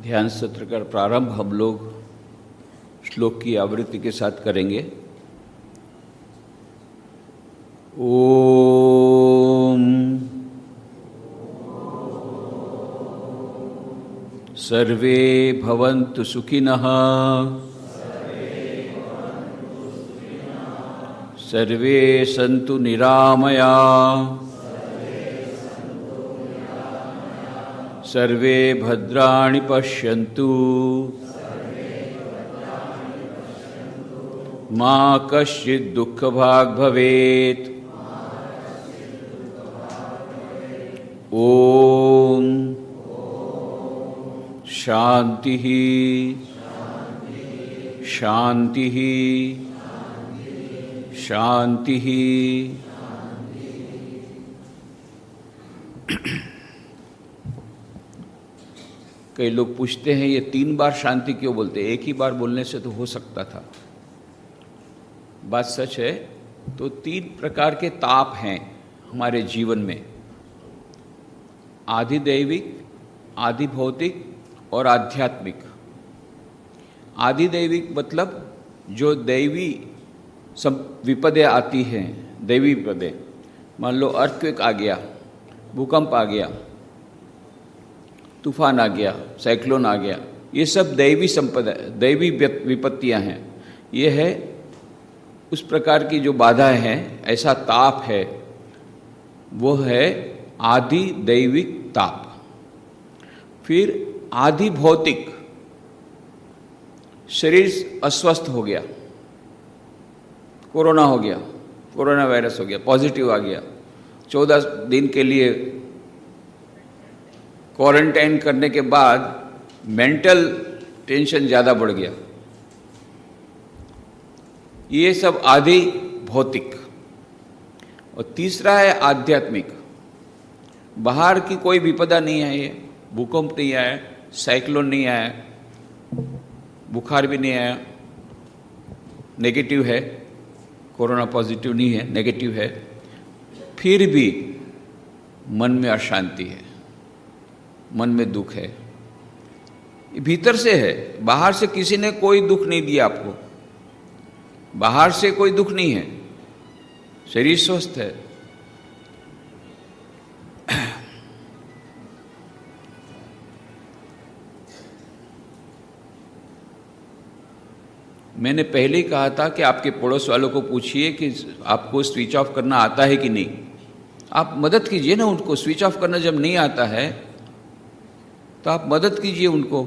ध्यान सत्र का प्रारंभ हम लोग श्लोक की आवृत्ति के साथ करेंगे। ओम सर्वे भवन्तु सुखिनः सर्वे सन्तु निरामया सर्वे भद्राणि पश्यन्तु मा कश्चित् दुःखभाग् भवेत्। ओम शांति शांति शांति। कई लोग पूछते हैं ये 3 बार शांति क्यों बोलते हैं, एक ही बार बोलने से तो हो सकता था। बात सच है। तो 3 प्रकार के ताप हैं हमारे जीवन में, आदि दैविक, आदि भौतिक और आध्यात्मिक। आदि दैविक मतलब जो दैवी विपदें आती हैं, दैवी विपदें। मान लो अर्थक्वेक आ गया, भूकंप आ गया, तूफान आ गया, साइक्लोन आ गया, ये सब दैवी संपदा, दैवी विपत्तियां हैं। ये है उस प्रकार की जो बाधाएं हैं, ऐसा ताप है, वो है आदि दैविक ताप। फिर आदि भौतिक, शरीर अस्वस्थ हो गया, कोरोना हो गया, कोरोना वायरस हो गया, पॉजिटिव आ गया, 14 दिन के लिए क्वारंटाइन करने के बाद मेंटल टेंशन ज़्यादा बढ़ गया। ये सब आदि भौतिक। और तीसरा है आध्यात्मिक। बाहर की कोई विपदा नहीं आई है, भूकंप नहीं आया, साइक्लोन नहीं आया, बुखार भी नहीं आया, नेगेटिव है, कोरोना पॉजिटिव नहीं है, नेगेटिव है, फिर भी मन में अशांति है, मन में दुख है। भीतर से है, बाहर से किसी ने कोई दुख नहीं दिया आपको, बाहर से कोई दुख नहीं है, शरीर स्वस्थ है। मैंने पहले ही कहा था कि आपके पड़ोस वालों को पूछिए कि आपको स्विच ऑफ करना आता है कि नहीं। आप मदद कीजिए ना उनको। स्विच ऑफ करना जब नहीं आता है तो आप मदद कीजिए उनको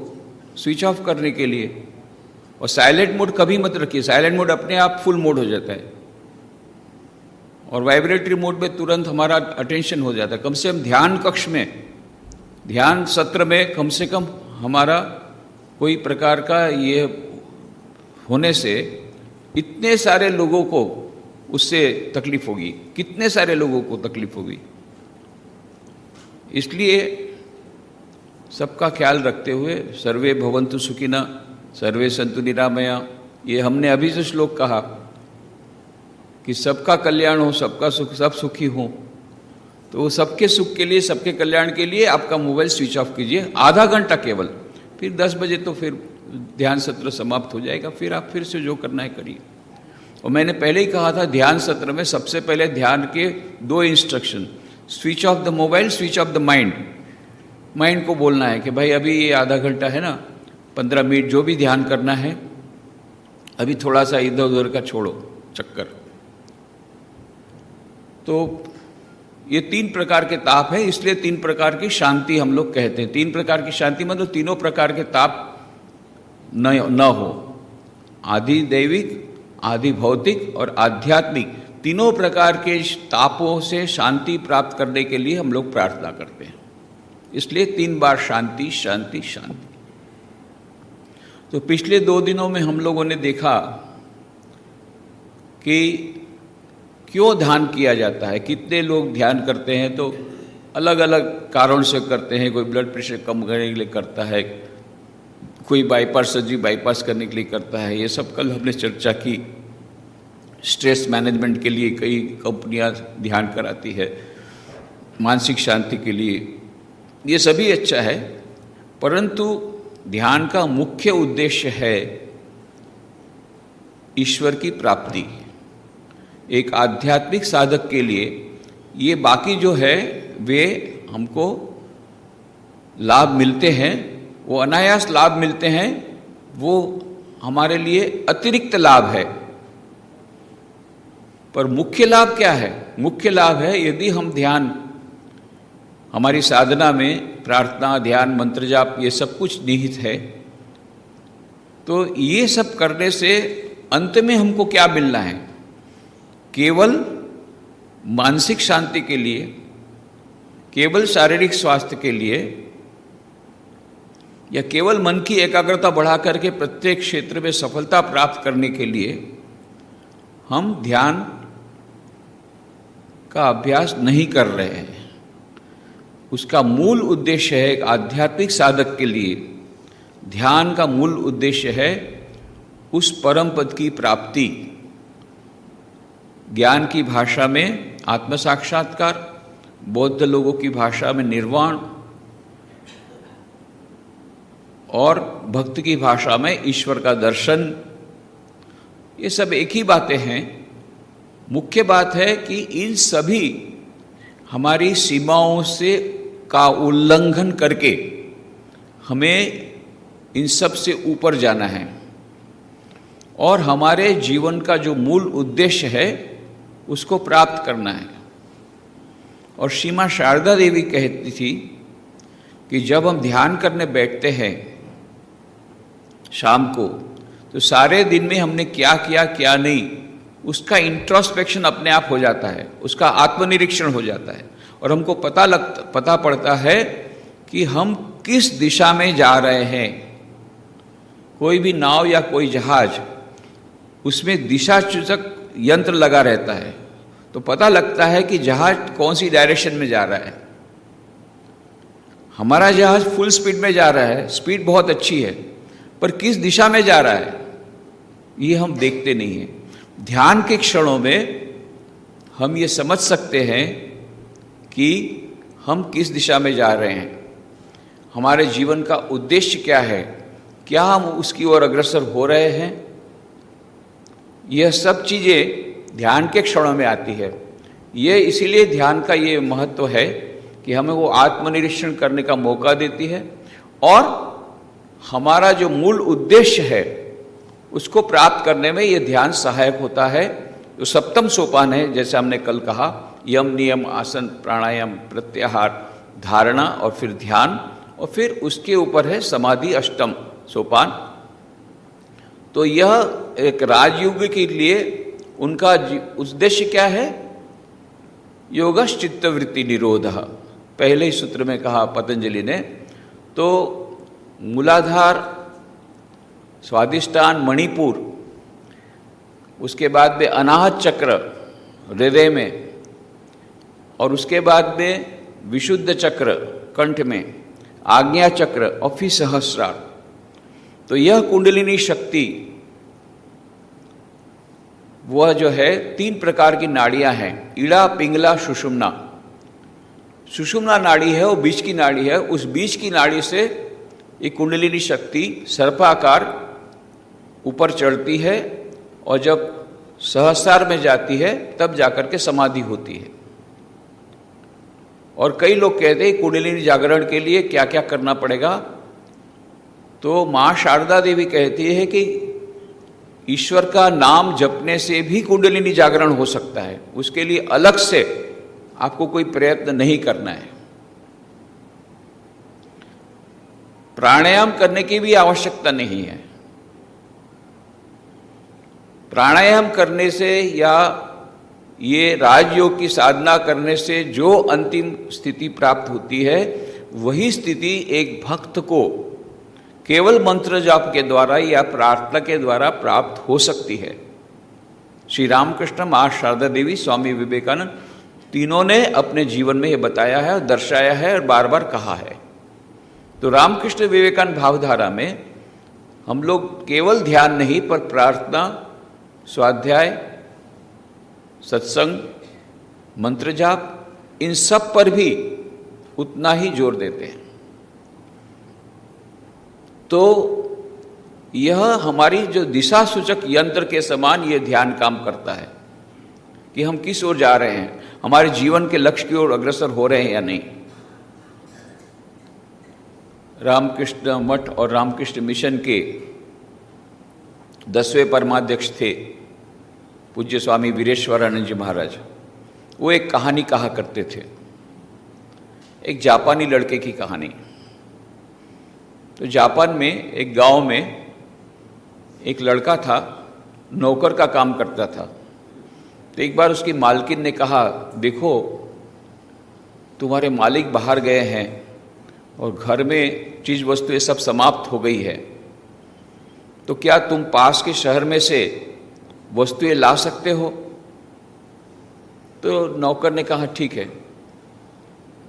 स्विच ऑफ करने के लिए। और साइलेंट मोड कभी मत रखिए, साइलेंट मोड अपने आप फुल मोड हो जाता है और वाइब्रेटरी मोड में तुरंत हमारा अटेंशन हो जाता है। कम से कम ध्यान कक्ष में, ध्यान सत्र में कम से कम हमारा कोई प्रकार का ये होने से इतने सारे लोगों को उससे तकलीफ होगी, कितने सारे लोगों को तकलीफ होगी। इसलिए सबका ख्याल रखते हुए सर्वे भवन्तु सुखिनः सर्वे सन्तु निरामया, ये हमने अभी जो श्लोक कहा कि सबका कल्याण हो, सबका सुख, सब सुखी हो। तो वो सबके सुख के लिए, सबके कल्याण के लिए आपका मोबाइल स्विच ऑफ कीजिए आधा घंटा केवल। फिर 10 बजे तो फिर ध्यान सत्र समाप्त हो जाएगा, फिर आप फिर से जो करना है करिए। और मैंने पहले ही कहा था ध्यान सत्र में सबसे पहले ध्यान के 2 instruction, switch off the mobile, switch off the mind. Mind को बोलना है कि भाई अभी ये आधा घंटा है ना, 15 मिनट जो भी ध्यान करना है, अभी थोड़ा सा इधर उधर का छोड़ो चक्कर। तो ये 3 प्रकार के ताप है, इसलिए 3 प्रकार की शांति हम लोग कहते हैं। 3 प्रकार की शांति मतलब तीनों प्रकार के ताप न हो। आदि दैविक, आदि भौतिक और आध्यात्मिक, तीनों प्रकार के तापों से शांति प्राप्त करने के लिए हम लोग प्रार्थना करते हैं। इसलिए 3 बार शांति शांति शांति। तो पिछले 2 दिनों में हम लोगों ने देखा कि क्यों ध्यान किया जाता है, कितने लोग ध्यान करते हैं। तो अलग अलग कारण से करते हैं। कोई ब्लड प्रेशर कम करने के लिए करता है, कोई बाईपास सर्जरी बाईपास करने के लिए करता है। ये सब कल हमने चर्चा की। स्ट्रेस मैनेजमेंट के लिए कई कंपनियां ध्यान कराती है, मानसिक शांति के लिए। ये सभी अच्छा है, परंतु ध्यान का मुख्य उद्देश्य है ईश्वर की प्राप्ति। एक आध्यात्मिक साधक के लिए ये बाकी जो है वे हमको लाभ मिलते हैं, वो अनायास लाभ मिलते हैं, वो हमारे लिए अतिरिक्त लाभ है। पर मुख्य लाभ क्या है? मुख्य लाभ है यदि हम ध्यान, हमारी साधना में प्रार्थना, ध्यान, मंत्र जाप ये सब कुछ निहित है, तो ये सब करने से अंत में हमको क्या मिलना है? केवल मानसिक शांति के लिए, केवल शारीरिक स्वास्थ्य के लिए, या केवल मन की एकाग्रता बढ़ा करके प्रत्येक क्षेत्र में सफलता प्राप्त करने के लिए हम ध्यान का अभ्यास नहीं कर रहे हैं। उसका मूल उद्देश्य है, एक आध्यात्मिक साधक के लिए ध्यान का मूल उद्देश्य है उस परम पद की प्राप्ति। ज्ञान की भाषा में आत्म साक्षात्कार, बौद्ध लोगों की भाषा में निर्वाण, और भक्त की भाषा में ईश्वर का दर्शन। ये सब एक ही बातें हैं। मुख्य बात है कि इन सभी हमारी सीमाओं से का उल्लंघन करके हमें इन सब से ऊपर जाना है और हमारे जीवन का जो मूल उद्देश्य है उसको प्राप्त करना है। और श्री मां शारदा देवी कहती थी कि जब हम ध्यान करने बैठते हैं शाम को, तो सारे दिन में हमने क्या किया क्या नहीं, उसका इंट्रोस्पेक्शन अपने आप हो जाता है, उसका आत्मनिरीक्षण हो जाता है और हमको पता पड़ता है कि हम किस दिशा में जा रहे हैं। कोई भी नाव या कोई जहाज, उसमें दिशा सूचक यंत्र लगा रहता है, तो पता लगता है कि जहाज कौन सी डायरेक्शन में जा रहा है। हमारा जहाज फुल स्पीड में जा रहा है, स्पीड बहुत अच्छी है, पर किस दिशा में जा रहा है ये हम देखते नहीं हैं। ध्यान के क्षणों में हम ये समझ सकते हैं कि हम किस दिशा में जा रहे हैं, हमारे जीवन का उद्देश्य क्या है, क्या हम उसकी ओर अग्रसर हो रहे हैं। यह सब चीज़ें ध्यान के क्षणों में आती है। ये इसीलिए ध्यान का ये महत्व है कि हमें वो आत्मनिरीक्षण करने का मौका देती है और हमारा जो मूल उद्देश्य है उसको प्राप्त करने में ये ध्यान सहायक होता है। जो सप्तम सोपान है, जैसे हमने कल कहा, यम, नियम, आसन, प्राणायाम, प्रत्याहार, धारणा और फिर ध्यान, और फिर उसके ऊपर है समाधि, अष्टम सोपान। तो यह एक राजयोग के लिए उनका उद्देश्य क्या है? योगश चित्तवृत्ति निरोधः, पहले ही सूत्र में कहा पतंजलि ने। तो मूलाधार, स्वादिष्टान, मणिपुर, उसके बाद में अनाहत चक्र हृदय में, और उसके बाद में विशुद्ध चक्र कंठ में, आज्ञा चक्र और फिर सहस्रार। तो यह कुंडलिनी शक्ति वह जो है 3 प्रकार की नाड़ियां हैं, इड़ा, पिंगला, सुषुम्ना। सुषुम्ना नाड़ी है वो बीच की नाड़ी है, उस बीच की नाड़ी से एक कुंडलिनी शक्ति सर्पाकार ऊपर चढ़ती है और जब सहस्रार में जाती है तब जाकर के समाधि होती है। और कई लोग कहते हैं कुंडलिनी जागरण के लिए क्या क्या करना पड़ेगा। तो माँ शारदा देवी कहती है कि ईश्वर का नाम जपने से भी कुंडलिनी जागरण हो सकता है, उसके लिए अलग से आपको कोई प्रयत्न नहीं करना है। प्राणायाम करने की भी आवश्यकता नहीं है। प्राणायाम करने से या ये राजयोग की साधना करने से जो अंतिम स्थिति प्राप्त होती है, वही स्थिति एक भक्त को केवल मंत्र जाप के द्वारा या प्रार्थना के द्वारा प्राप्त हो सकती है। श्री रामकृष्ण, मां शारदा देवी, स्वामी विवेकानंद, तीनों ने अपने जीवन में ये बताया है, दर्शाया है और बार बार कहा है। तो रामकृष्ण विवेकानंद भावधारा में हम लोग केवल ध्यान नहीं पर प्रार्थना, स्वाध्याय, सत्संग, मंत्र जाप, इन सब पर भी उतना ही जोर देते हैं। तो यह हमारी जो दिशा सूचक यंत्र के समान यह ध्यान काम करता है कि हम किस ओर जा रहे हैं, हमारे जीवन के लक्ष्य की ओर अग्रसर हो रहे हैं या नहीं। रामकृष्ण मठ और रामकृष्ण मिशन के 10वें परमाध्यक्ष थे पूज्य स्वामी वीरेश्वरानंद जी महाराज। वो एक कहानी कहा करते थे, एक जापानी लड़के की कहानी। तो जापान में एक गांव में एक लड़का था, नौकर का काम करता था। तो एक बार उसकी मालकिन ने कहा, देखो तुम्हारे मालिक बाहर गए हैं और घर में चीज़ वस्तुएं सब समाप्त हो गई है, तो क्या तुम पास के शहर में से वस्तुएं ला सकते हो? तो नौकर ने कहा, ठीक है,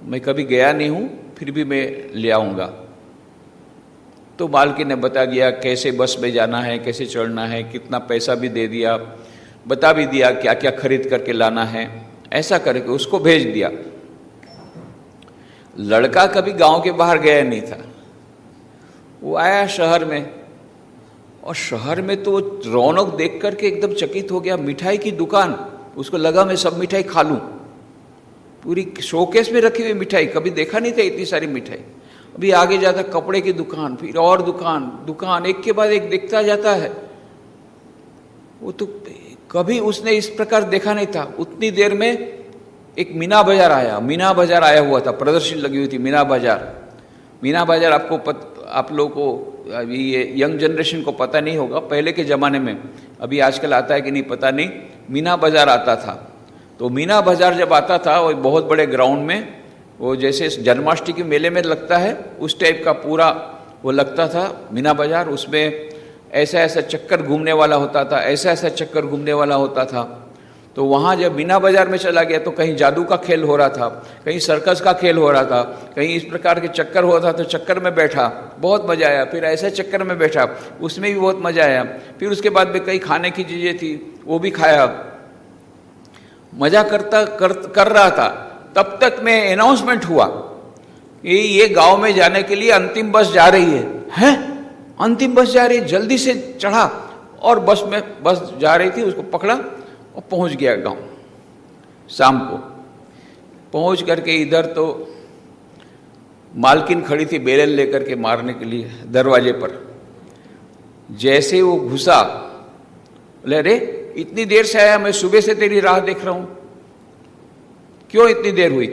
मैं कभी गया नहीं हूँ, फिर भी मैं ले आऊँगा। तो मालकिन ने बता दिया कैसे बस में जाना है, कैसे चढ़ना है, कितना पैसा भी दे दिया, बता भी दिया क्या क्या खरीद करके लाना है। ऐसा करके उसको भेज दिया। लड़का कभी गांव के बाहर गया नहीं था। वो आया शहर में, और शहर में तो रौनक देख करके एकदम चकित हो गया। मिठाई की दुकान, उसको लगा मैं सब मिठाई खा लूं। पूरी शोकेस में रखी हुई मिठाई, कभी देखा नहीं था इतनी सारी मिठाई। अभी आगे जाता कपड़े की दुकान, फिर और दुकान, एक के बाद एक देखता जाता है। वो तो कभी उसने इस प्रकार देखा नहीं था। उतनी देर में एक मीना बाजार आया। मीना बाजार आया हुआ था, प्रदर्शनी लगी हुई थी मीना बाजार आप लोगों को, अभी ये यंग जनरेशन को पता नहीं होगा, पहले के ज़माने में, अभी आजकल आता है कि नहीं पता नहीं, मीना बाजार आता था। तो मीना बाजार जब आता था वो बहुत बड़े ग्राउंड में, वो जैसे जन्माष्टमी के मेले में लगता है उस टाइप का पूरा वो लगता था मीना बाजार। उसमें ऐसा ऐसा चक्कर घूमने वाला होता था, ऐसा ऐसा चक्कर घूमने वाला होता था। तो वहाँ जब मीना बाजार में चला गया तो कहीं जादू का खेल हो रहा था, कहीं सर्कस का खेल हो रहा था, कहीं इस प्रकार के चक्कर हो रहा था। तो चक्कर में बैठा, बहुत मज़ा आया। फिर ऐसे चक्कर में बैठा, उसमें भी बहुत मज़ा आया। फिर उसके बाद भी कई खाने की चीज़ें थी, वो भी खाया, मज़ा कर रहा था। तब तक में अनाउंसमेंट हुआ कि ये गांव में जाने के लिए अंतिम बस जा रही है। हैं? अंतिम बस जा रही है, जल्दी से चढ़ा और बस जा रही थी, उसको पकड़ा और पहुंच गया गांव। शाम को पहुंच करके इधर तो मालकिन खड़ी थी बेलन लेकर के मारने के लिए दरवाजे पर। जैसे वो घुसा, बोले अरे इतनी देर से आया, मैं सुबह से तेरी राह देख रहा हूं, क्यों इतनी देर हुई?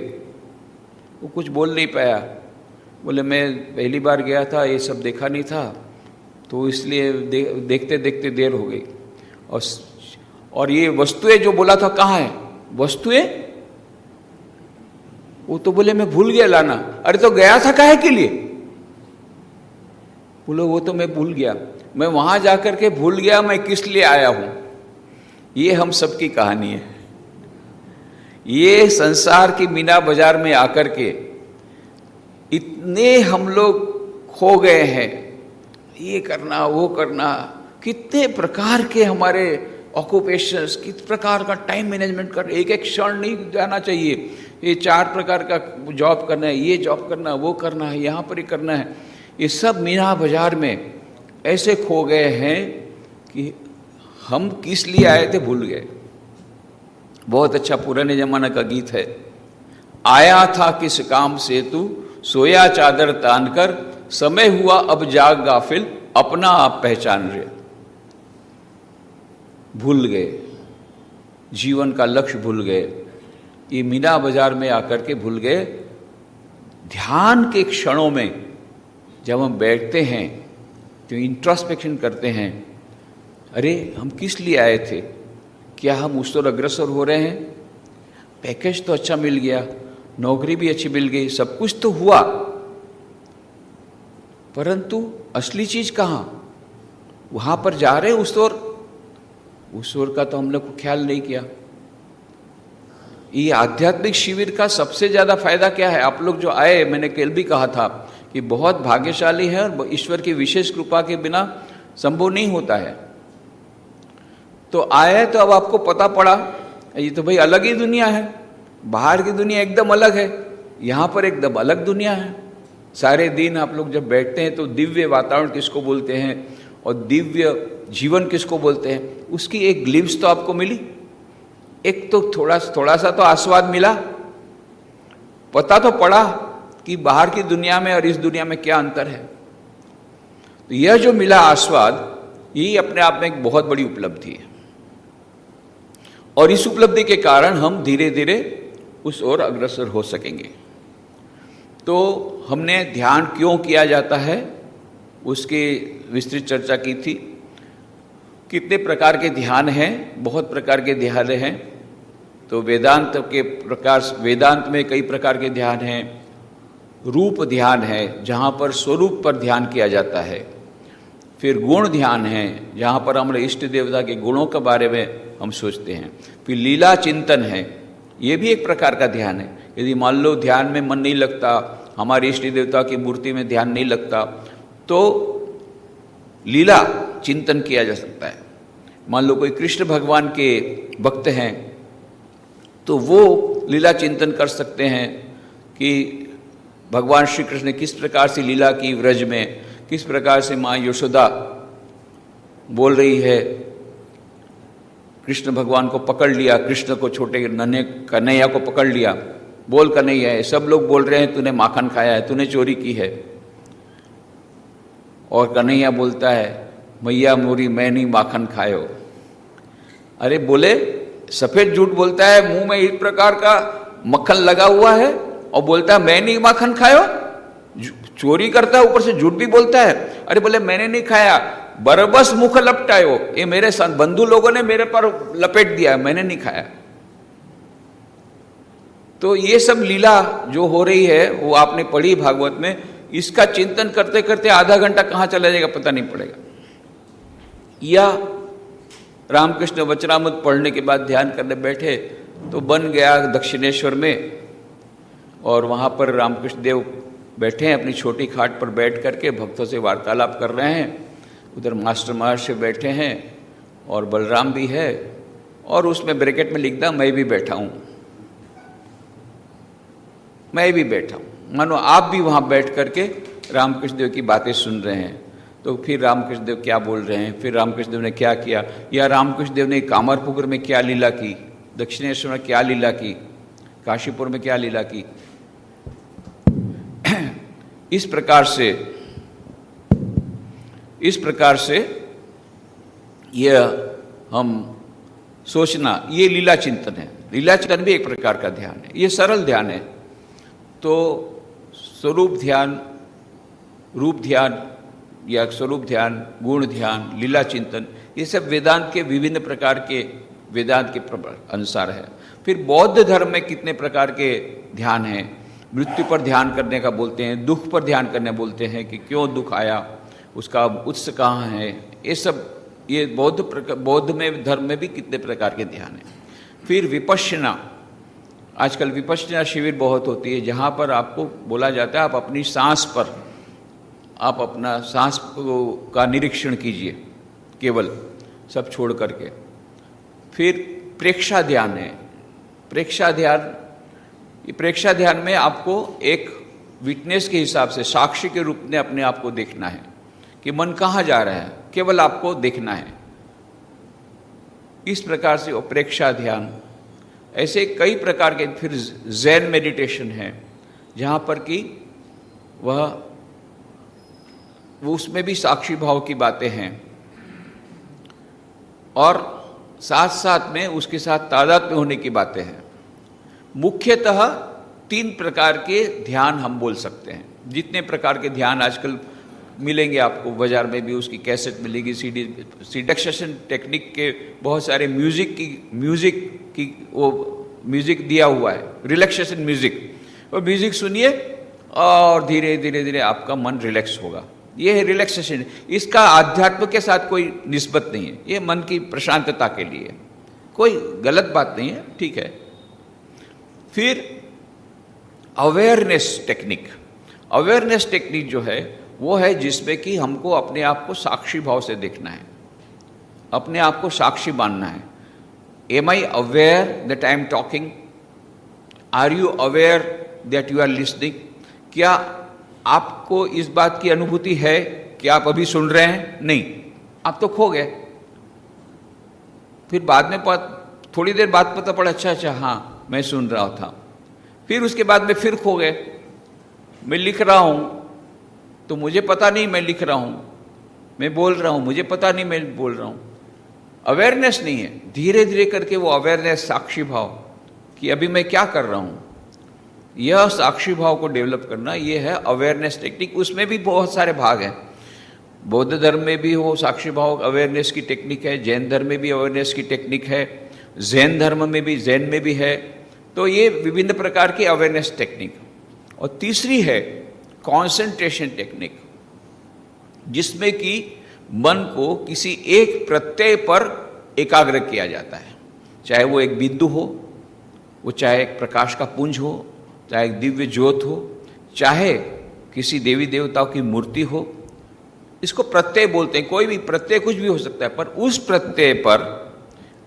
वो कुछ बोल नहीं पाया। बोले मैं पहली बार गया था, ये सब देखा नहीं था, तो इसलिए देखते देखते देर हो गई। और ये वस्तुएं जो बोला था कहाँ है वस्तुएं? वो तो बोले मैं भूल गया लाना। अरे तो गया था काहे के लिए? बोलो वो तो मैं भूल गया, मैं वहां जाकर के भूल गया मैं किस लिए आया हूं। ये हम सबकी कहानी है। ये संसार की मीना बाजार में आकर के इतने हम लोग खो गए हैं, ये करना वो करना, कितने प्रकार के हमारे ऑक्यूपेशंस, किस प्रकार का टाइम मैनेजमेंट कर, एक एक क्षण नहीं जाना चाहिए। ये 4 प्रकार का जॉब करना है, ये जॉब करना, वो करना है, यहाँ पर ही करना है। ये सब मीना बाजार में ऐसे खो गए हैं कि हम किस लिए आए थे भूल गए। बहुत अच्छा पुराने जमाना का गीत है, आया था किस काम से तू, सोया चादर तान कर, समय हुआ अब जाग गाफिल, अपना आप पहचान रहे। भूल गए, जीवन का लक्ष्य भूल गए, ये मीना बाजार में आकर के भूल गए। ध्यान के क्षणों में जब हम बैठते हैं तो इंट्रोस्पेक्शन करते हैं, अरे हम किस लिए आए थे, क्या हम उस ओर अग्रसर हो रहे हैं? पैकेज तो अच्छा मिल गया, नौकरी भी अच्छी मिल गई, सब कुछ तो हुआ, परंतु असली चीज कहाँ? वहां पर जा रहे उस ओर का तो हम लोग को ख्याल नहीं किया। ये आध्यात्मिक शिविर का सबसे ज्यादा फायदा क्या है? आप लोग जो आए, मैंने कल भी कहा था कि बहुत भाग्यशाली है और ईश्वर की विशेष कृपा के बिना संभव नहीं होता है। तो आए तो अब आपको पता पड़ा, ये तो भाई अलग ही दुनिया है। बाहर की दुनिया एकदम अलग है, यहाँ पर एकदम अलग दुनिया है। सारे दिन आप लोग जब बैठते हैं तो दिव्य वातावरण किसको बोलते हैं और दिव्य जीवन किसको बोलते हैं, उसकी एक ग्लिम्स तो आपको मिली, एक तो थोड़ा सा तो आस्वाद मिला, पता तो पड़ा कि बाहर की दुनिया में और इस दुनिया में क्या अंतर है। तो यह जो मिला आस्वाद, यही अपने आप में एक बहुत बड़ी उपलब्धि है और इस उपलब्धि के कारण हम धीरे धीरे उस ओर अग्रसर हो सकेंगे। तो हमने ध्यान क्यों किया जाता है उसकी विस्तृत चर्चा की थी। कितने प्रकार के ध्यान हैं, बहुत प्रकार के ध्यान हैं। तो वेदांत में कई प्रकार के ध्यान हैं। रूप ध्यान है जहाँ पर स्वरूप पर ध्यान किया जाता है। फिर गुण ध्यान है जहाँ पर हमारे इष्ट देवता के गुणों के बारे में हम सोचते हैं। फिर लीला चिंतन है, ये भी एक प्रकार का ध्यान है। यदि मान लो ध्यान में मन नहीं लगता, हमारे इष्ट देवता की मूर्ति में ध्यान नहीं लगता, तो लीला चिंतन किया जा सकता है। मान लो कोई कृष्ण भगवान के भक्त हैं तो वो लीला चिंतन कर सकते हैं कि भगवान श्री कृष्ण ने किस प्रकार से लीला की व्रज में, किस प्रकार से माँ यशोदा बोल रही है, कृष्ण भगवान को पकड़ लिया, कृष्ण को छोटे नन्हे कन्हैया को पकड़ लिया, बोल कन्हैया है, सब लोग बोल रहे हैं तूने माखन खाया है, तूने चोरी की है। और कन्हैया बोलता है मैया मोरी मैं नहीं माखन खायो। अरे बोले सफेद झूठ बोलता है, मुंह में इस प्रकार का मक्खन लगा हुआ है और बोलता है मैं नहीं माखन खायो, चोरी करता है ऊपर से झूठ भी बोलता है। अरे बोले मैंने नहीं खाया, बरबस मुख लपटायो, ये मेरे बंधु लोगों ने मेरे पर लपेट दिया, मैंने नहीं खाया। तो ये सब लीला जो हो रही है वो आपने पढ़ी भागवत में, इसका चिंतन करते करते आधा घंटा कहाँ चला जाएगा पता नहीं पड़ेगा। या रामकृष्ण वचनामृत पढ़ने के बाद ध्यान करने बैठे तो बन गया दक्षिणेश्वर में, और वहाँ पर रामकृष्ण देव बैठे हैं अपनी छोटी खाट पर बैठ करके भक्तों से वार्तालाप कर रहे हैं। उधर मास्टर महर्षि बैठे हैं और बलराम भी है, और उसमें ब्रैकेट में लिख दा मैं भी बैठा हूँ, मैं भी बैठा हूँ। मानो आप भी वहाँ बैठ करके रामकृष्ण देव की बातें सुन रहे हैं। तो फिर रामकृष्ण देव क्या बोल रहे हैं, फिर रामकृष्ण देव ने क्या किया, या रामकृष्ण देव ने कामरपुकुर में क्या लीला की, दक्षिणेश्वर में क्या लीला की, काशीपुर में क्या लीला की। इस प्रकार से यह हम सोचना, ये लीला चिंतन है। लीला चिंतन भी एक प्रकार का ध्यान है, ये सरल ध्यान है। तो स्वरूप ध्यान, रूप ध्यान या स्वरूप ध्यान, गुण ध्यान, लीला चिंतन, ये सब वेदांत के विभिन्न प्रकार के वेदांत के अनुसार है। फिर बौद्ध धर्म में कितने प्रकार के ध्यान हैं। मृत्यु पर ध्यान करने का बोलते हैं, दुख पर ध्यान करने बोलते हैं कि क्यों दुख आया, उसका उत्स कहाँ है। ये सब ये बौद्ध में धर्म में भी कितने प्रकार के ध्यान हैं। फिर विपश्यना, आजकल विपश्यना शिविर बहुत होती है जहाँ पर आपको बोला जाता है आप अपनी सांस पर, आप अपना सांस का निरीक्षण कीजिए केवल, सब छोड़ करके। फिर प्रेक्षा ध्यान है। प्रेक्षा ध्यान में आपको एक विटनेस के हिसाब से, साक्षी के रूप में अपने आप को देखना है कि मन कहाँ जा रहा है, केवल आपको देखना है। इस प्रकार से वो प्रेक्षा ध्यान। ऐसे कई प्रकार के। फिर ज़ैन मेडिटेशन है जहाँ पर कि वह उसमें भी साक्षी भाव की बातें हैं, और साथ साथ में उसके साथ तादात्म्य होने की बातें हैं। मुख्यतः 3 प्रकार के ध्यान हम बोल सकते हैं। जितने प्रकार के ध्यान आजकल मिलेंगे आपको बाजार में भी, उसकी कैसेट मिलेगी, सीडी, रिलैक्सेशन टेक्निक के बहुत सारे म्यूजिक की वो म्यूजिक दिया हुआ है, रिलैक्सेशन म्यूजिक। वो म्यूजिक सुनिए और धीरे धीरे धीरे आपका मन रिलैक्स होगा। ये है रिलैक्सेशन। इसका आध्यात्म के साथ कोई निस्बत नहीं है, ये मन की प्रशांतता के लिए, कोई गलत बात नहीं है, ठीक है। फिर अवेयरनेस टेक्निक। अवेयरनेस टेक्निक जो है वो है जिसमें कि हमको अपने आप को साक्षी भाव से देखना है, अपने आप को साक्षी मानना है। Am I aware that I am talking? Are you aware that you are listening? क्या आपको इस बात की अनुभूति है कि आप अभी सुन रहे हैं? नहीं, आप तो खो गए। फिर बाद में थोड़ी देर बाद पता पड़ा, अच्छा अच्छा हाँ मैं सुन रहा था। फिर उसके बाद में फिर खो गए। मैं लिख रहा हूँ तो मुझे पता नहीं मैं लिख रहा हूँ, मैं बोल रहा हूँ मुझे पता नहीं मैं बोल रहा हूँ। अवेयरनेस नहीं है। धीरे धीरे करके वो अवेयरनेस, साक्षी भाव कि अभी मैं क्या कर रहा हूँ, यह साक्षी भाव को डेवलप करना, ये है अवेयरनेस टेक्निक। उसमें भी बहुत सारे भाग हैं। बौद्ध धर्म में भी वो साक्षी भाव अवेयरनेस की टेक्निक है, जैन धर्म में भी अवेयरनेस की टेक्निक है, जैन धर्म में भी, जैन में भी है। तो ये विभिन्न प्रकार की अवेयरनेस टेक्निक। और तीसरी है कंसंट्रेशन टेक्निक, जिसमें कि मन को किसी एक प्रत्यय पर एकाग्र किया जाता है। चाहे वो एक बिंदु हो, वो चाहे एक प्रकाश का पुंज हो, चाहे एक दिव्य ज्योत हो, चाहे किसी देवी देवताओं की मूर्ति हो। इसको प्रत्यय बोलते हैं। कोई भी प्रत्यय कुछ भी हो सकता है, पर उस प्रत्यय पर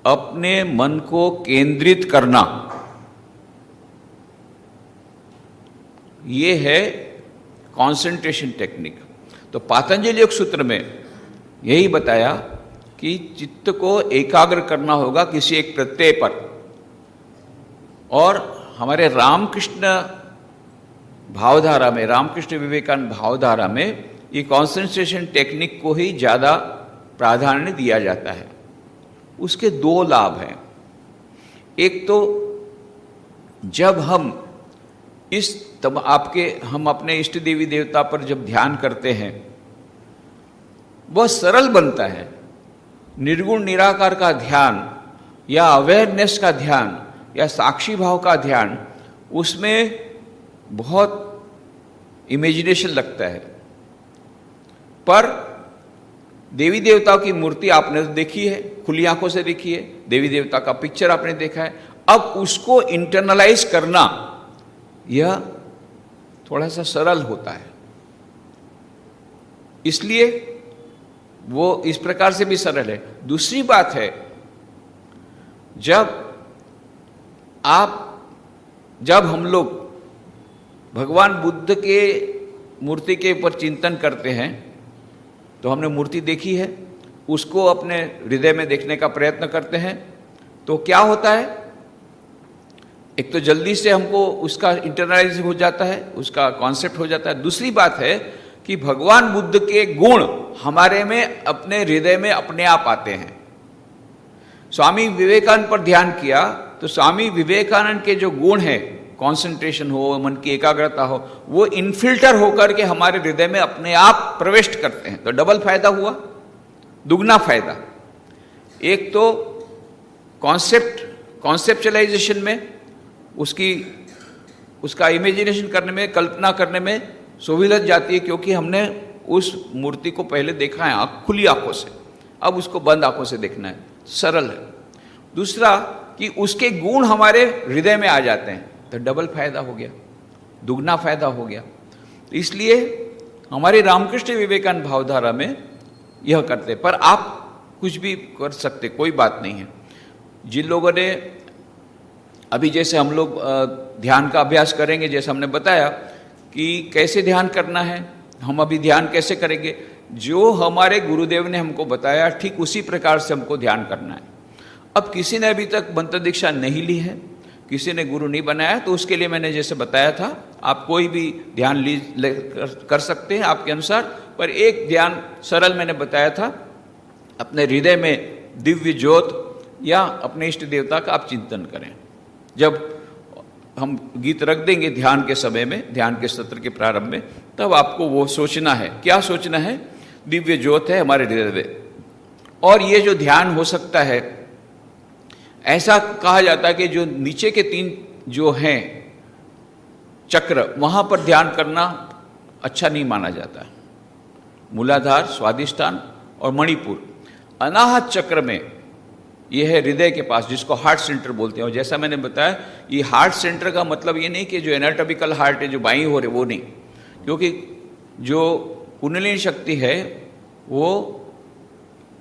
अपने मन को केंद्रित करना, ये है कंसंट्रेशन टेक्निक। तो पातंजलि योग सूत्र में यही बताया कि चित्त को एकाग्र करना होगा किसी एक प्रत्यय पर। और हमारे रामकृष्ण भावधारा में, रामकृष्ण विवेकानंद भावधारा में, ये कंसंट्रेशन टेक्निक को ही ज़्यादा प्राधान्य दिया जाता है। उसके दो लाभ हैं। एक तो जब हम हम अपने इष्ट देवी देवता पर जब ध्यान करते हैं, वह सरल बनता है। निर्गुण निराकार का ध्यान या अवेयरनेस का ध्यान या साक्षी भाव का ध्यान, उसमें बहुत इमेजिनेशन लगता है। पर देवी देवताओं की मूर्ति आपने देखी है, खुली आंखों से देखी है, देवी देवता का पिक्चर आपने देखा है। अब उसको इंटरनलाइज करना, यह थोड़ा सा सरल होता है। इसलिए वो इस प्रकार से भी सरल है। दूसरी बात है, जब हम लोग भगवान बुद्ध के मूर्ति के ऊपर चिंतन करते हैं, तो हमने मूर्ति देखी है, उसको अपने हृदय में देखने का प्रयत्न करते हैं, तो क्या होता है? एक तो जल्दी से हमको उसका इंटरनलाइज हो जाता है, उसका कॉन्सेप्ट हो जाता है। दूसरी बात है कि भगवान बुद्ध के गुण हमारे में, अपने हृदय में अपने आप आते हैं। स्वामी विवेकानंद पर ध्यान किया तो स्वामी विवेकानंद के जो गुण हैं, कंसंट्रेशन हो, मन की एकाग्रता हो, वो इनफिल्टर होकर के हमारे हृदय में अपने आप प्रविष्ट करते हैं। तो डबल फायदा हुआ, दुगना फायदा। एक तो कॉन्सेप्चुअलाइजेशन में, उसका इमेजिनेशन करने में, कल्पना करने में सहूलियत जाती है, क्योंकि हमने उस मूर्ति को पहले देखा है खुली आंखों से, अब उसको बंद आंखों से देखना है, सरल है। दूसरा कि उसके गुण हमारे हृदय में आ जाते हैं, तो डबल फायदा हो गया, दुगना फायदा हो गया। तो इसलिए हमारे रामकृष्ण विवेकानंद भावधारा में यह करते। पर आप कुछ भी कर सकते, कोई बात नहीं है। जिन लोगों ने अभी, जैसे हम लोग ध्यान का अभ्यास करेंगे, जैसे हमने बताया कि कैसे ध्यान करना है, हम अभी ध्यान कैसे करेंगे, जो हमारे गुरुदेव ने हमको बताया ठीक उसी प्रकार से हमको ध्यान करना है। अब किसी ने अभी तक मंत्र दीक्षा नहीं ली है, किसी ने गुरु नहीं बनाया, तो उसके लिए मैंने जैसे बताया था, आप कोई भी ध्यान कर सकते हैं आपके अनुसार। पर एक ध्यान सरल मैंने बताया था, अपने हृदय में दिव्य ज्योत या अपने इष्ट देवता का आप चिंतन करें। जब हम गीत रख देंगे ध्यान के समय में, ध्यान के सत्र के प्रारंभ में, तब आपको वो सोचना है। क्या सोचना है? दिव्य ज्योत है हमारे हृदय में, और ये जो ध्यान हो सकता है, ऐसा कहा जाता है कि जो नीचे के 3 जो हैं चक्र, वहाँ पर ध्यान करना अच्छा नहीं माना जाता। मूलाधार, स्वादिष्ठान और मणिपुर। अनाहत चक्र में ये है हृदय के पास, जिसको हार्ट सेंटर बोलते हैं। और जैसा मैंने बताया, ये हार्ट सेंटर का मतलब ये नहीं कि जो एनाटॉमिकल हार्ट है, जो बाईं ओर है, वो नहीं, क्योंकि जो कुंडलिनी शक्ति है वो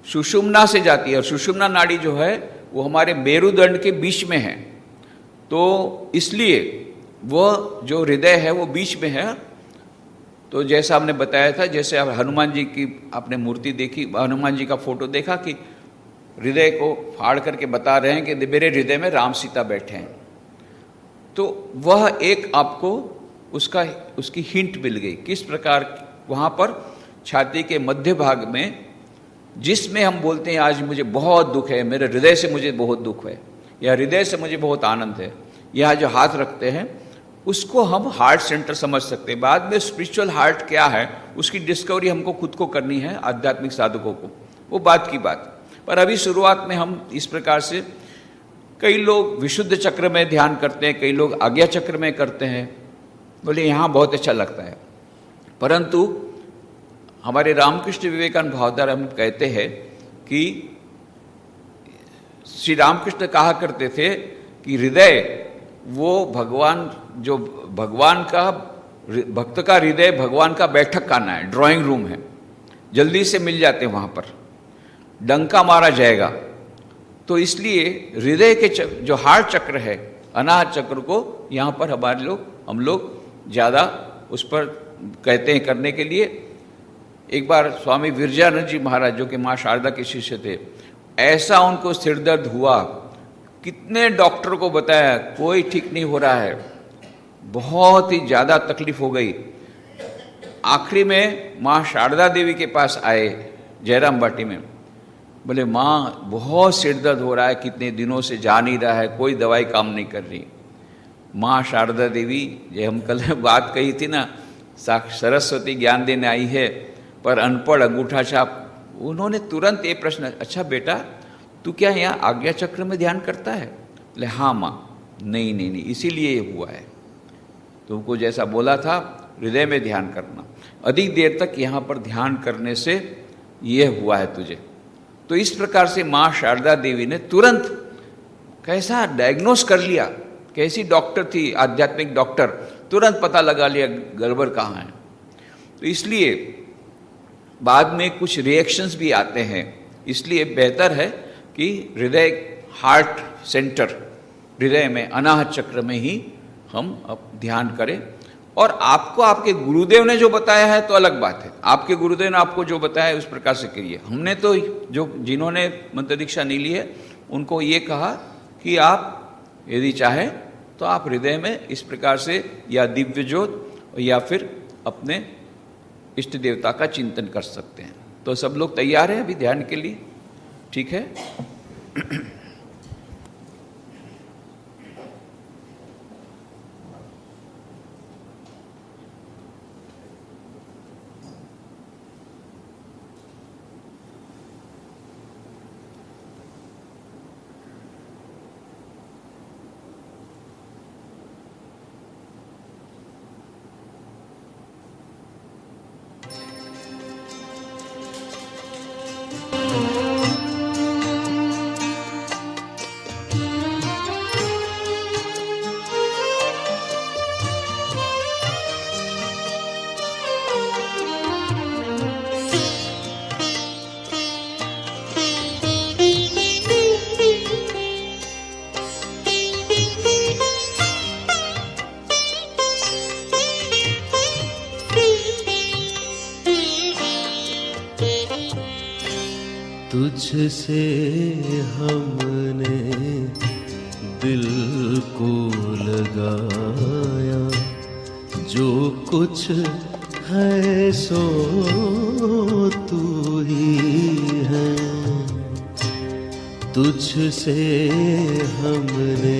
सुषुम्ना से जाती है, और सुषुम्ना नाड़ी जो है वो हमारे मेरुदंड के बीच में है। तो इसलिए वह जो हृदय है वो बीच में है, तो जैसा हमने बताया था, जैसे आप हनुमान जी की आपने मूर्ति देखी, हनुमान जी का फोटो देखा कि हृदय को फाड़ करके बता रहे हैं कि मेरे हृदय में राम सीता बैठे हैं, तो वह एक आपको उसकी हिंट मिल गई किस प्रकार वहाँ पर छाती के मध्य भाग में, जिसमें हम बोलते हैं आज मुझे बहुत दुख है, मेरे हृदय से मुझे बहुत दुख है, या हृदय से मुझे बहुत आनंद है, यह जो हाथ रखते हैं उसको हम हार्ट सेंटर समझ सकते हैं। बाद में स्पिरिचुअल हार्ट क्या है उसकी डिस्कवरी हमको खुद को करनी है, आध्यात्मिक साधकों को, वो बात की बात। पर अभी शुरुआत में हम इस प्रकार से, कई लोग विशुद्ध चक्र में ध्यान करते हैं, कई लोग आज्ञा चक्र में करते हैं, बोले यहाँ बहुत अच्छा लगता है। परंतु हमारे रामकृष्ण विवेकानंद भावधारा हम कहते हैं कि श्री रामकृष्ण कहा करते थे कि हृदय वो भगवान, जो भगवान का, भक्त का हृदय भगवान का बैठक खाना है, ड्राइंग रूम है, जल्दी से मिल जाते हैं वहाँ पर, डंका मारा जाएगा। तो इसलिए हृदय के जो हार्ट चक्र है, अनाहत चक्र को यहाँ पर हम लोग ज़्यादा उस पर कहते हैं करने के लिए। एक बार स्वामी विरजानंद जी महाराज, जो कि माँ शारदा के शिष्य थे, ऐसा उनको सिर दर्द हुआ, कितने डॉक्टर को बताया, कोई ठीक नहीं हो रहा है, बहुत ही ज़्यादा तकलीफ हो गई। आखिरी में माँ शारदा देवी के पास आए जयराम बाटी में, बोले माँ बहुत सिर दर्द हो रहा है, कितने दिनों से जा नहीं रहा है, कोई दवाई काम नहीं कर रही। माँ शारदा देवी, ये हम कल बात कही थी ना, सरस्वती ज्ञान देने आई है पर अनपढ़ अंगूठा छाप, उन्होंने तुरंत ये प्रश्न, अच्छा बेटा तू क्या यहाँ आज्ञा चक्र में ध्यान करता है? बोले हाँ माँ। नहीं नहीं नहीं, इसीलिए ये हुआ है, तुमको जैसा बोला था हृदय में ध्यान करना, अधिक देर तक यहाँ पर ध्यान करने से ये हुआ है तुझे। तो इस प्रकार से माँ शारदा देवी ने तुरंत कैसा डायग्नोस कर लिया, कैसी डॉक्टर थी, आध्यात्मिक डॉक्टर, तुरंत पता लगा लिया गड़बड़ कहाँ है। तो इसलिए बाद में कुछ रिएक्शंस भी आते हैं, इसलिए बेहतर है कि हृदय, हार्ट सेंटर, हृदय में अनाहत चक्र में ही हम अब ध्यान करें। और आपको आपके गुरुदेव ने जो बताया है तो अलग बात है, आपके गुरुदेव ने आपको जो बताया है उस प्रकार से करिए। हमने तो जिन्होंने मंत्र दीक्षा नहीं ली है उनको ये कहा कि आप यदि चाहे तो आप हृदय में इस प्रकार से या दिव्य ज्योत या फिर अपने इष्ट देवता का चिंतन कर सकते हैं। तो सब लोग तैयार हैं अभी ध्यान के लिए? ठीक है। तुझसे हमने दिल को लगाया, जो कुछ है सो तू ही है। तुझसे हमने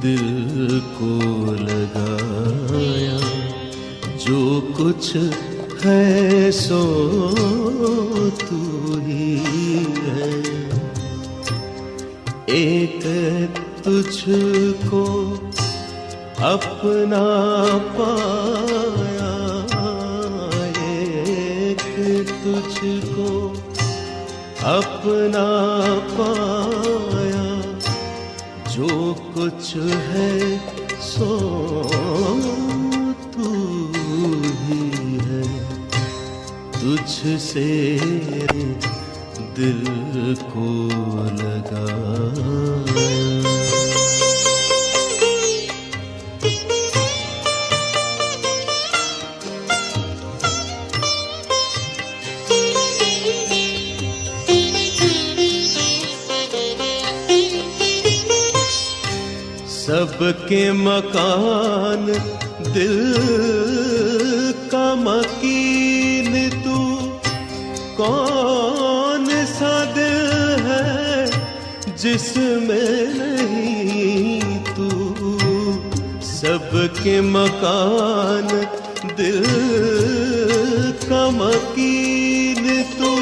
दिल को लगाया, जो कुछ है सो तू ही है। एक तुझको अपना पाया, एक तुझको अपना पाया, जो कुछ है सो तू ही है। तुझसे दिल को लगाया। सबके मकान दिल का मकीन तू, कौन सा दिल है जिसमें नहीं तू। सबके मकान दिल का मकीन तू,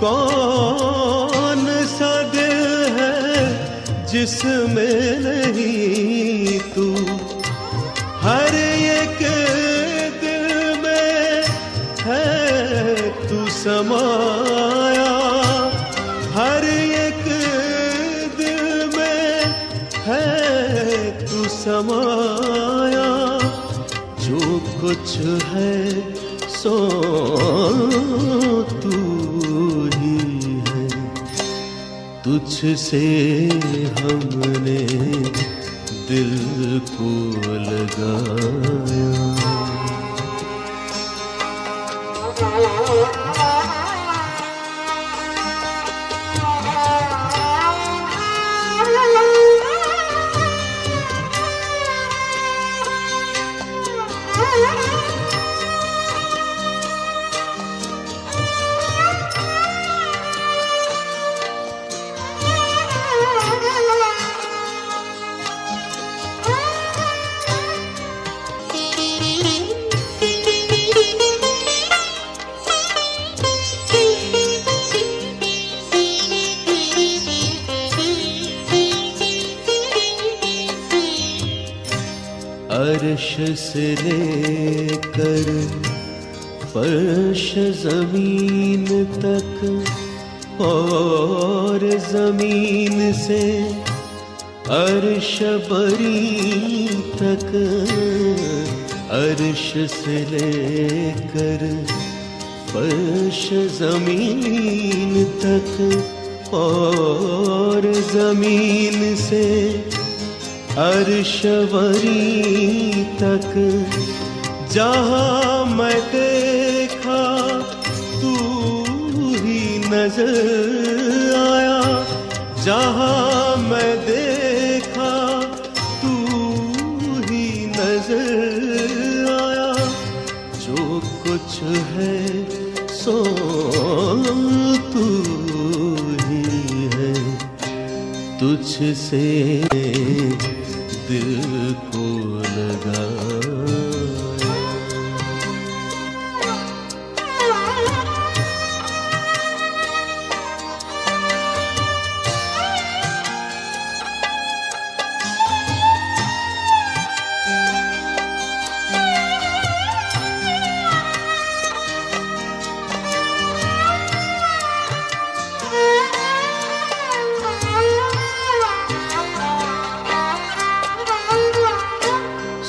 कौन सा दिल है जिसमें नहीं तू। हर एक दिल में है तू समाया, हर एक दिल में है तू समाया। जो कुछ है सो तू ही है, तुझसे हमने दिल को लगाया। अर्श से लेकर फर्श जमीन तक और जमीन से अर्श बरी तक। अर्श से लेकर फर्श जमीन तक और जमीन से अर्शवरी तक। जहाँ मैं देखा तू ही नजर आया, जहाँ मैं देखा तू ही नजर आया। जो कुछ है सो तू ही है, तुझसे दिल को लगाया।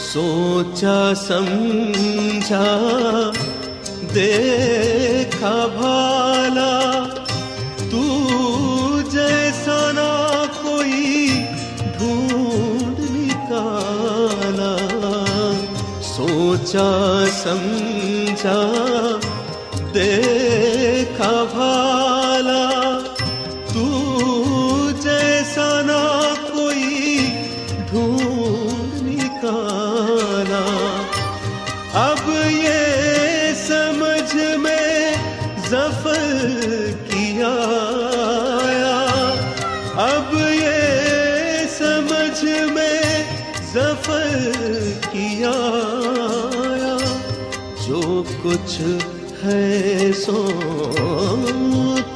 सोचा समझा देखा भाला, तू जैसा ना कोई ढूंढ निकाला। सोचा समझा देखा भाला, तू जैसा ना कोई ढूंढ निकाला। अब ये समझ में ज़फ़र किया आया, अब ये समझ में ज़फ़र किया आया। जो कुछ है सो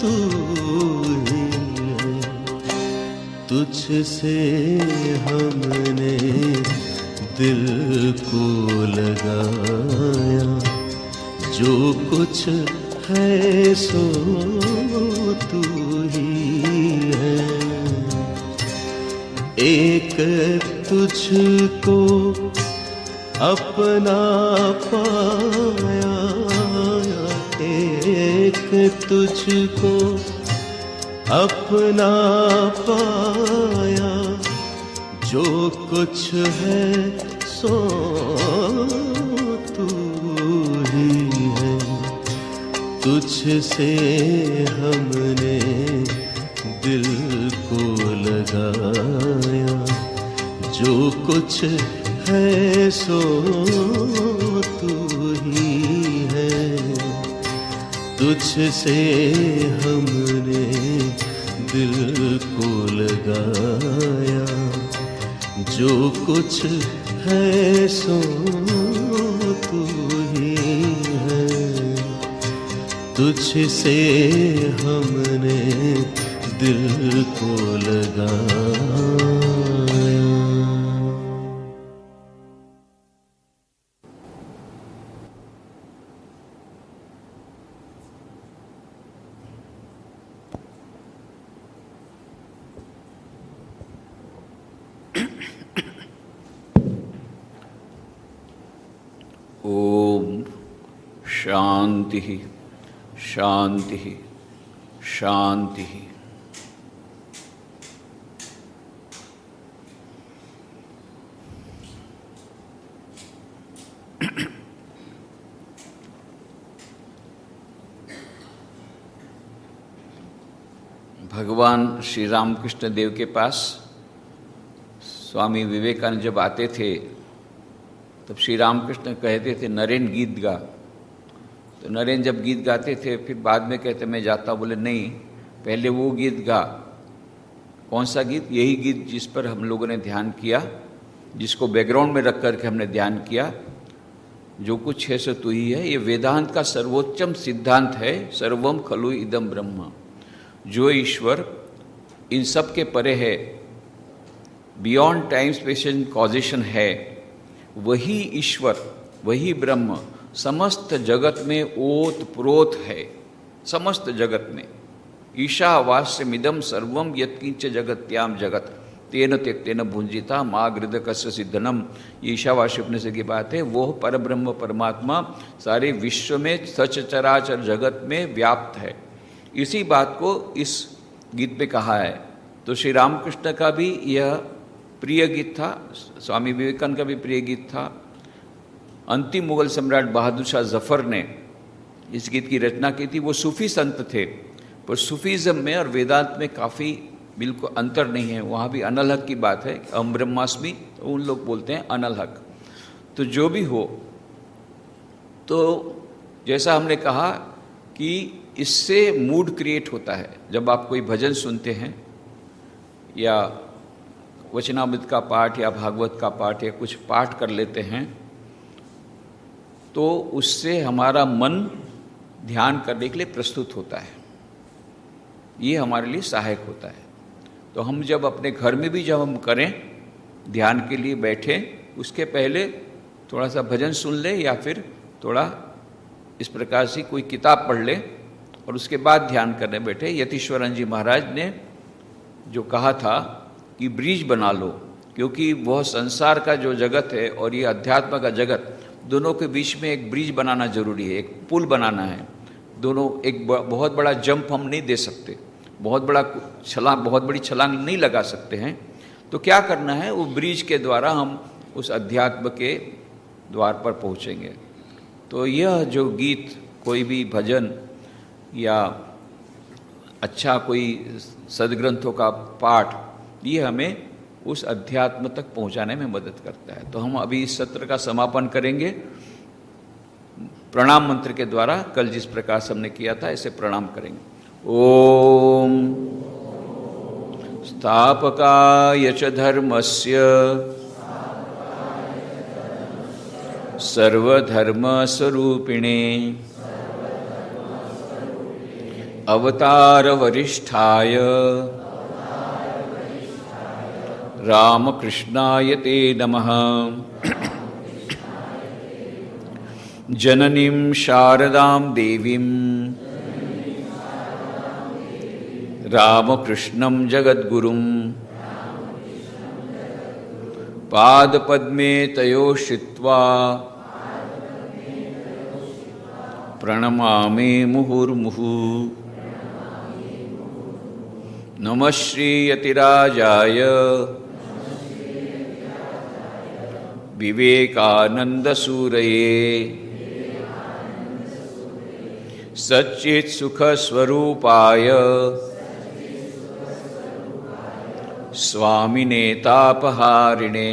तू ही है, तुझसे हमने दिल को लगाया। जो कुछ है सो तू ही है। एक तुझको अपना पाया, एक तुझको अपना पाया। जो कुछ है सो तू ही है, तुझसे हमने दिल को लगाया। जो कुछ है सो तू ही है। तुझसे हमने दिल को लगाया, जो कुछ है सो तू ही है। तुझसे हमने दिल को लगाया। ओम शांति शांति शांति। भगवान श्री रामकृष्ण देव के पास स्वामी विवेकानंद जब आते थे तब श्री रामकृष्ण कहते थे नरेन गीत गा। तो नरेन जब गीत गाते थे फिर बाद में कहते मैं जाता, बोले नहीं पहले वो गीत गा। कौन सा गीत? यही गीत जिस पर हम लोगों ने ध्यान किया, जिसको बैकग्राउंड में रख करके हमने ध्यान किया। जो कुछ है सो तू ही है, ये वेदांत का सर्वोच्चम सिद्धांत है। सर्वम खलु इदम ब्रह्म, जो ईश्वर इन सब के परे है, beyond time space and causation है, वही ईश्वर, वही ब्रह्म समस्त जगत में ओत प्रोत है। समस्त जगत में ईशावास्यमिदं सर्वम यत्किंच जगत्याम जगत तेन त्यक्तेन भुंजिता माँ गृदकस्य सिद्धनम। ये ईशावास्य उपनिषद की बात है। वो परब्रह्म परमात्मा सारे विश्व में सचराचर जगत में व्याप्त है। इसी बात को इस गीत में कहा है। तो श्री रामकृष्ण का भी यह प्रिय गीत था, स्वामी विवेकानंद का भी प्रिय गीत था। अंतिम मुगल सम्राट बहादुर शाह जफर ने इस गीत की रचना की थी। वो सूफी संत थे, पर सूफीज़म में और वेदांत में काफ़ी बिल्कुल अंतर नहीं है। वहाँ भी अनलहक की बात है। अहम ब्रह्मास्मि उन लोग बोलते हैं अनलहक। तो जो भी हो, तो जैसा हमने कहा कि इससे मूड क्रिएट होता है। जब आप कोई भजन सुनते हैं या वचनामृत का पाठ या भागवत का पाठ या कुछ पाठ कर लेते हैं, तो उससे हमारा मन ध्यान करने के लिए प्रस्तुत होता है। ये हमारे लिए सहायक होता है। तो हम जब अपने घर में भी जब हम करें, ध्यान के लिए बैठें, उसके पहले थोड़ा सा भजन सुन ले या फिर थोड़ा इस प्रकार से कोई किताब पढ़ ले और उसके बाद ध्यान करने बैठे। यतीश्वरन जी महाराज ने जो कहा था कि ब्रिज बना लो, क्योंकि वह संसार का जो जगत है और ये अध्यात्म का जगत, दोनों के बीच में एक ब्रिज बनाना जरूरी है, एक पुल बनाना है। दोनों एक बहुत बड़ा जंप हम नहीं दे सकते, बहुत बड़ी छलांग नहीं लगा सकते हैं। तो क्या करना है, वो ब्रिज के द्वारा हम उस अध्यात्म के द्वार पर पहुँचेंगे। तो यह जो गीत, कोई भी भजन या अच्छा कोई सदग्रंथों का पाठ, ये हमें उस अध्यात्म तक पहुंचाने में मदद करता है। तो हम अभी इस सत्र का समापन करेंगे प्रणाम मंत्र के द्वारा। कल जिस प्रकार से हमने किया था, ऐसे प्रणाम करेंगे। ओम स्थापकाय च धर्मस्य सर्वधर्म स्वरूपिणे अवतार वरिष्ठाय रामकृष्णाय ते नमः। जननीं शारदां देवीं रामकृष्णं जगद्गुरुं पादपद्मे तयोः श्रित्वा प्रणमामि मुहुर्मुहुः। नमः श्रीयतिराजाय विवेकानंदसूरये सच्चित्सुखस्वरूपाय स्वामिने तापहारिणे